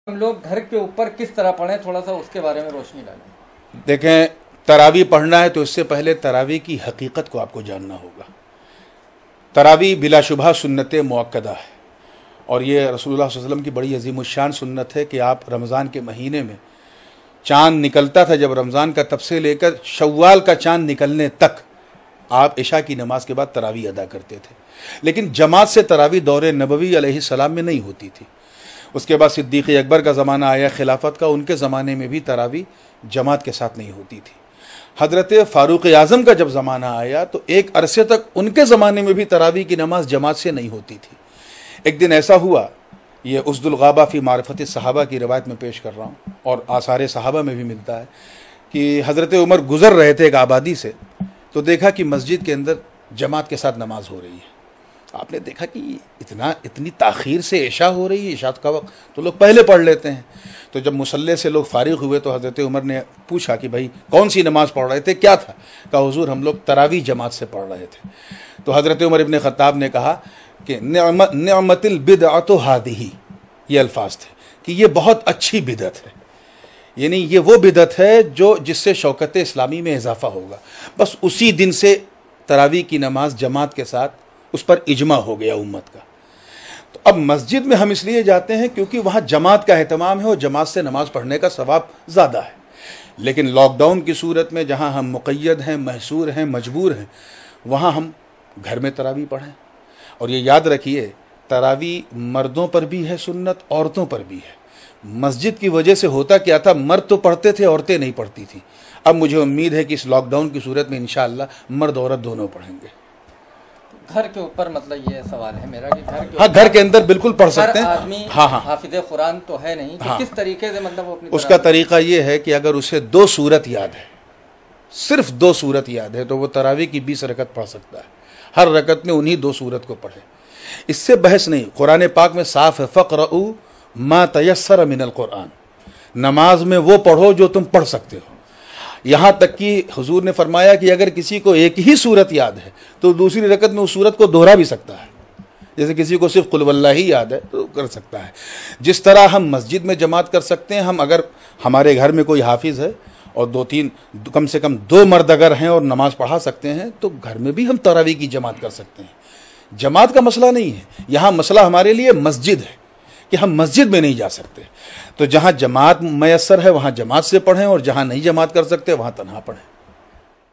हम लोग घर के ऊपर किस तरह पढ़ें, थोड़ा सा उसके बारे में रोशनी डालें। देखें, तरावी पढ़ना है तो इससे पहले तरावी की हकीकत को आपको जानना होगा। तरावी बिलाशुबह सुन्नत मुअक्कदा है और ये रसूलुल्लाह सल्लल्लाहु अलैहि वसल्लम की बड़ी अजीमुश्शान सुन्नत है कि आप रमज़ान के महीने में चाँद निकलता था जब रमज़ान का, तब से लेकर शव्वाल का चाँद निकलने तक आप इशा की नमाज के बाद तरावी अदा करते थे। लेकिन जमात से तरावी दौरे नबवी अलैहिस्सलाम में नहीं होती थी। उसके बाद सिद्दीक़ अकबर का ज़माना आया खिलाफत का, उनके ज़माने में भी तरावी जमात के साथ नहीं होती थी। हज़रत फ़ारूक़ आज़म का जब ज़माना आया तो एक अरसे तक उनके ज़माने में भी तरावी की नमाज जमात से नहीं होती थी। एक दिन ऐसा हुआ, ये उसदुल ग़ाबा फ़ी मारिफ़त सहाबा की रवायत में पेश कर रहा हूँ और आसार सहाबा में भी मिलता है कि हज़रत उमर गुज़र रहे थे एक आबादी से, तो देखा कि मस्जिद के अंदर जमात के साथ नमाज हो रही है। आपने देखा कि इतनी ताख़ीर से इशा हो रही है, इशा का वक्त तो लोग पहले पढ़ लेते हैं। तो जब मुसल्ले से लोग फारिग हुए तो हज़रत उमर ने पूछा कि भाई कौन सी नमाज़ पढ़ रहे थे, क्या था? कहा हुज़ूर हम लोग तरावी जमात से पढ़ रहे थे। तो हज़रत उमर इब्न ख़त्ताब ने कहा कि निअमतिल बिदअतु हादिही, ये अल्फाज थे कि ये बहुत अच्छी बिदअत है, यानी ये वो बिदअत है जो जिससे शौकत इस्लामी में इजाफ़ा होगा। बस उसी दिन से तरावी की नमाज जमात के साथ उस पर इजमा हो गया उम्मत का। तो अब मस्जिद में हम इसलिए जाते हैं क्योंकि वहाँ जमात का एहतमाम है और जमात से नमाज पढ़ने का सवाब ज़्यादा है। लेकिन लॉकडाउन की सूरत में जहाँ हम मुक़य्यद हैं, महसूर हैं, मजबूर हैं, वहाँ हम घर में तरावी पढ़ें। और ये याद रखिए, तरावी मर्दों पर भी है सुन्नत, औरतों पर भी है। मस्जिद की वजह से होता क्या था, मर्द तो पढ़ते थे, औरतें नहीं पढ़ती थी। अब मुझे उम्मीद है कि इस लॉकडाउन की सूरत में इंशाअल्लाह मर्द औरत दोनों पढ़ेंगे। घर के ऊपर मतलब ये सवाल है मेरा कि घर के अंदर बिल्कुल पढ़ सकते हैं। आदमी हाफिज़ कुरान तो है नहीं कि किस तरीके से मतलब वो अपनी उसका तरीका ये है कि अगर उसे 2 सूरत याद है, सिर्फ 2 सूरत याद है, तो वो तरावी की 20 रकत पढ़ सकता है। हर रकत में उन्हीं 2 सूरत को पढ़े, इससे बहस नहीं। कुरान पाक में साफ है, फ़क़रऊ मा तयस्सर मिनल कुरान, नमाज में वो पढ़ो जो तुम पढ़ सकते हो। यहाँ तक कि हुजूर ने फरमाया कि अगर किसी को एक ही सूरत याद है तो दूसरी रकत में उस सूरत को दोहरा भी सकता है। जैसे किसी को सिर्फ कुल वल्लाह ही याद है तो कर सकता है। जिस तरह हम मस्जिद में जमात कर सकते हैं, हम अगर हमारे घर में कोई हाफिज़ है और 2-3 कम से कम 2 मर्द अगर हैं और नमाज़ पढ़ा सकते हैं तो घर में भी हम तरावी की जमात कर सकते हैं। जमात का मसला नहीं है, यहाँ मसला हमारे लिए मस्जिद है कि हम मस्जिद में नहीं जा सकते। तो जहाँ जमात मयस्सर है वहाँ जमात से पढ़ें और जहाँ नहीं जमात कर सकते वहाँ तन्हा पढ़ें।